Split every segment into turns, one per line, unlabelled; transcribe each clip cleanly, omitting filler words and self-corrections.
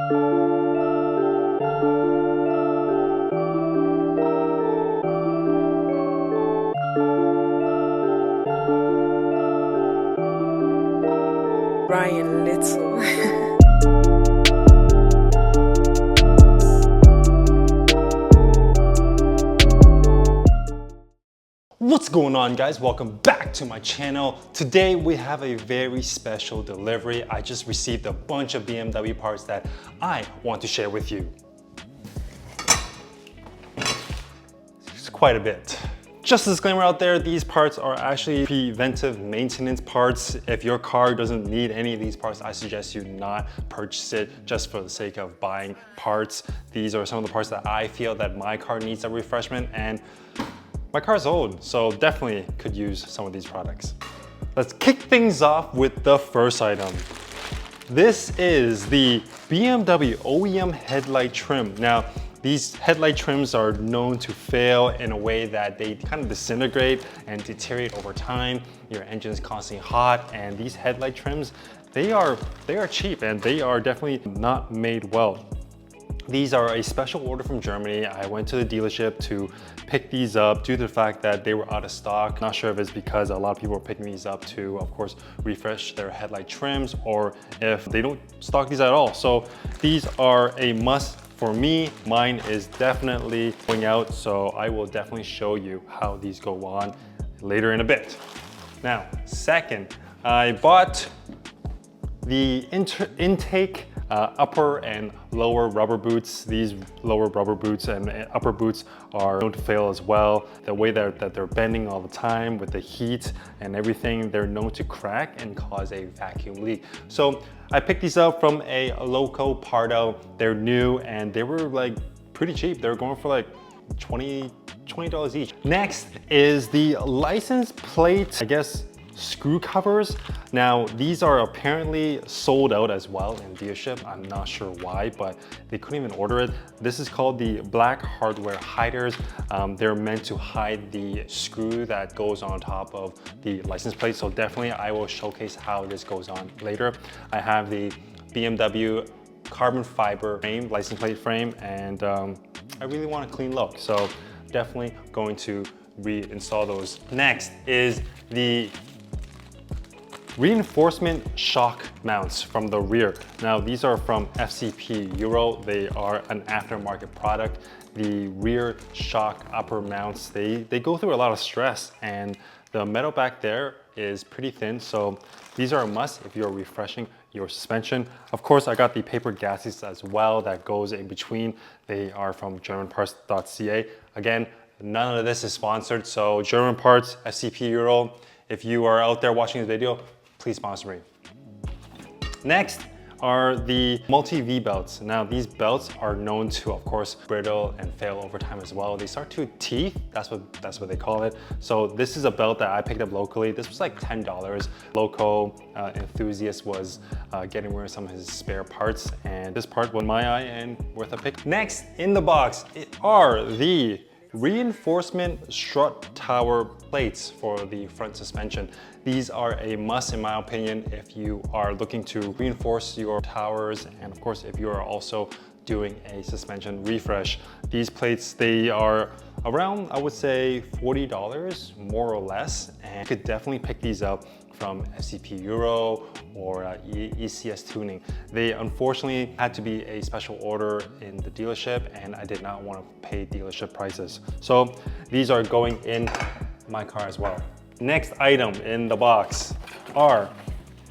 Ryan Little.
What's going on, guys? Welcome back to my channel. Today we have a very special delivery. I just received a bunch of BMW parts that I want to share with you. It's quite a bit. Just a disclaimer out there, these parts are actually preventive maintenance parts. If your car doesn't need any of these parts, I suggest you not purchase it just for the sake of buying parts. These are some of the parts that I feel that my car needs a refreshment, and my car's old, so definitely could use some of these products. Let's kick things off with the first item. This is the BMW OEM headlight trim. Now, these headlight trims are known to fail in a way that they kind of disintegrate and deteriorate over time. Your engine is constantly hot, and these headlight trims, they are cheap and they are definitely not made well. These are a special order from Germany. I went to the dealership to pick these up due to the fact that they were out of stock. Not sure if it's because a lot of people are picking these up to, of course, refresh their headlight trims, or if they don't stock these at all. So these are a must for me. Mine is definitely going out, so I will definitely show you how these go on later in a bit. Now, second, I bought the intake upper and lower rubber boots. These lower rubber boots and upper boots are known to fail as well. The way that they're bending all the time with the heat and everything, they're known to crack and cause a vacuum leak. So I picked these up from a local Pardo. They're new and they were like pretty cheap. They were going for like $20 each. Next is the license plate, I guess, screw covers. Now, these are apparently sold out as well in dealership. I'm not sure why, but they couldn't even order it. This is called the black hardware hiders. They're meant to hide the screw that goes on top of the license plate. So definitely I will showcase how this goes on later. I have the BMW carbon fiber frame, license plate frame, and I really want a clean look. So definitely going to reinstall those. Next is the reinforcement shock mounts from the rear. Now, these are from FCP Euro. They are an aftermarket product. The rear shock upper mounts, they go through a lot of stress, and the metal back there is pretty thin. So these are a must if you're refreshing your suspension. Of course, I got the paper gaskets as well that goes in between. They are from germanparts.ca. Again, none of this is sponsored. So German Parts, FCP Euro, if you are out there watching this video, please sponsor me. Next are the multi-V belts. Now, these belts are known to, of course, brittle and fail over time as well. They start to teeth, that's what they call it. So this is a belt that I picked up locally. This was like $10. Local enthusiast was getting rid of some of his spare parts, and this part won my eye and worth a pick. Next in the box are the reinforcement strut tower plates for the front suspension. These are a must in my opinion if you are looking to reinforce your towers, and of course if you are also doing a suspension refresh. These plates, they are around, I would say, $40 more or less, and you could definitely pick these up from FCP Euro or ECS Tuning. They unfortunately had to be a special order in the dealership, and I did not want to pay dealership prices. So these are going in my car as well. Next item in the box are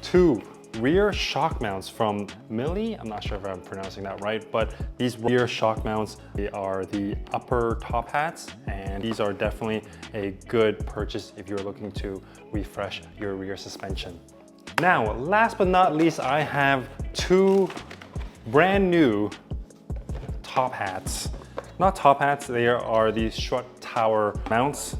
two rear shock mounts from Middley. I'm not sure if I'm pronouncing that right, but these rear shock mounts, they are the upper top hats, and these are definitely a good purchase if you're looking to refresh your rear suspension. Now, last but not least, I have two brand new top hats. Not top hats, they are the strut tower mounts.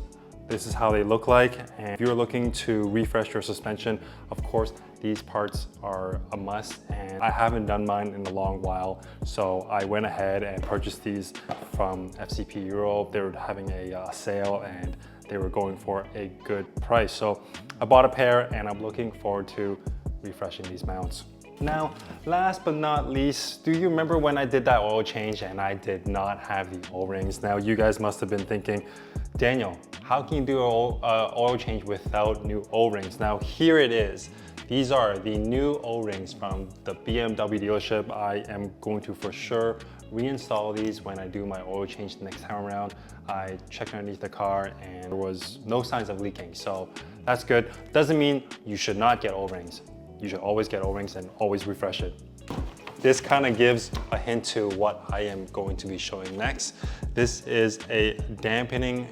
This is how they look like, and if you're looking to refresh your suspension, of course, these parts are a must, and I haven't done mine in a long while, so I went ahead and purchased these from FCP Euro. They were having a sale, and they were going for a good price. So I bought a pair, and I'm looking forward to refreshing these mounts. Now, last but not least, do you remember when I did that oil change and I did not have the O-rings? Now, you guys must have been thinking, Daniel, how can you do an oil change without new O-rings? Now, here it is. These are the new O-rings from the BMW dealership. I am going to for sure reinstall these when I do my oil change the next time around. I checked underneath the car and there was no signs of leaking, so that's good. Doesn't mean you should not get O-rings. You should always get O-rings and always refresh it. This kind of gives a hint to what I am going to be showing next. This is a dampening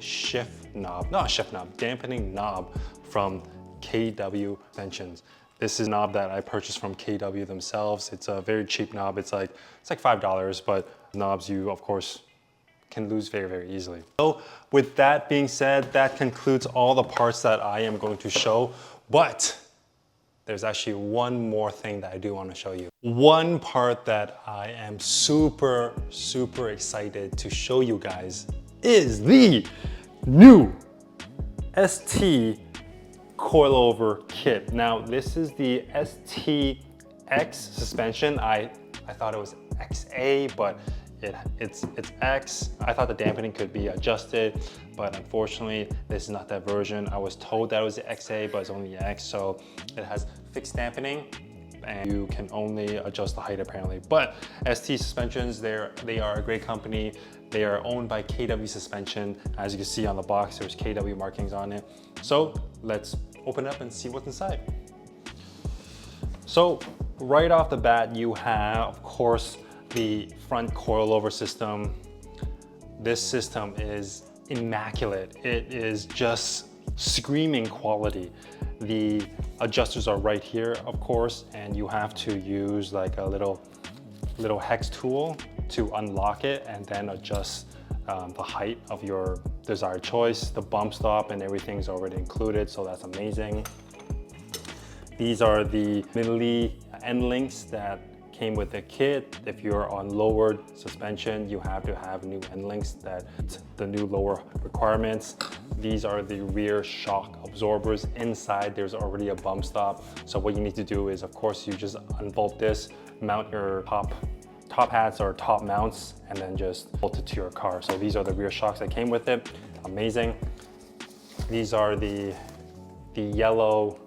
dampening knob from KW Suspensions. This is a knob that I purchased from KW themselves. It's a very cheap knob. It's like $5, but knobs you, of course, can lose very, very easily. So with that being said, that concludes all the parts that I am going to show, but there's actually one more thing that I do want to show you. One part that I am super, super excited to show you guys is the new St Coilover Kit. Now, this is the STX suspension. I thought it was XA, but it's X. I thought the dampening could be adjusted, but unfortunately, this is not that version. I was told that it was the XA, but it's only the X, so it has fixed dampening, and you can only adjust the height apparently. But ST Suspensions, they are a great company. They are owned by KW Suspension. As you can see on the box, there's KW markings on it. So let's open it up and see what's inside. So right off the bat, you have, of course, the front coilover system. This system is immaculate. It is just screaming quality. The adjusters are right here, of course, and you have to use like a little hex tool to unlock it and then adjust the height of your desired choice. The bump stop and everything's already included, so that's amazing. These are the Middley End Links that came with the kit. If you're on lowered suspension, you have to have new end links, that the new lower requirements. These are the rear shock absorbers. Inside, there's already a bump stop. So what you need to do is, of course, you just unbolt this, mount your top hats or top mounts, and then just bolt it to your car. So these are the rear shocks that came with it. Amazing. These are the yellow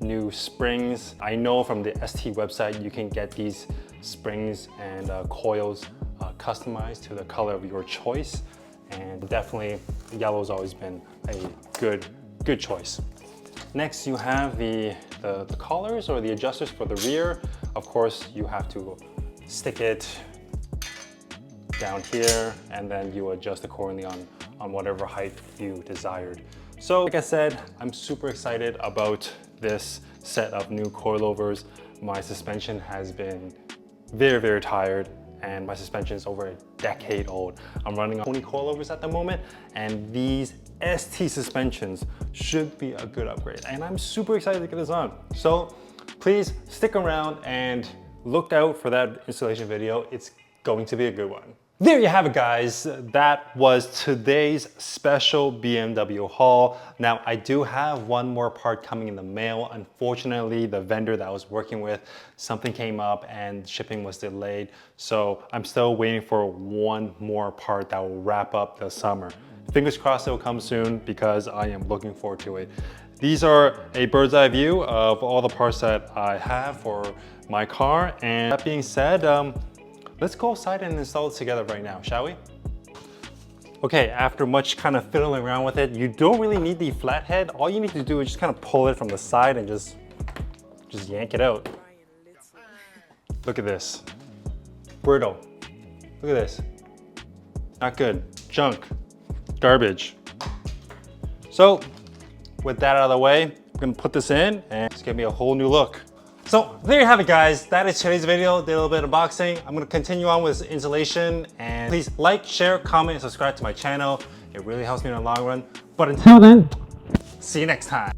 new springs. I know from the ST website you can get these springs and coils customized to the color of your choice, and definitely yellow's always been a good choice. Next, you have the collars or the adjusters for the rear. Of course, you have to stick it down here and then you adjust accordingly on whatever height you desired. So like I said, I'm super excited about this set of new coilovers. My suspension has been very, very tired, and my suspension is over a decade old. I'm running on 20 coilovers at the moment, and these ST suspensions should be a good upgrade. And I'm super excited to get this on. So please stick around and look out for that installation video. It's going to be a good one. There you have it, guys. That was today's special BMW haul. Now, I do have one more part coming in the mail. Unfortunately, the vendor that I was working with, something came up and shipping was delayed. So I'm still waiting for one more part that will wrap up the summer. Fingers crossed it will come soon because I am looking forward to it. These are a bird's eye view of all the parts that I have for my car. And that being said, let's go outside and install it together right now, shall we? Okay, after much kind of fiddling around with it, you don't really need the flathead. All you need to do is just kind of pull it from the side and just yank it out. Look at this. Brittle. Look at this. Not good. Junk. Garbage. So, with that out of the way, I'm gonna put this in and it's gonna be a whole new look. So there you have it, guys. That is today's video. Did a little bit of unboxing. I'm gonna continue on with installation, and please like, share, comment, and subscribe to my channel. It really helps me in the long run. But until then, see you next time.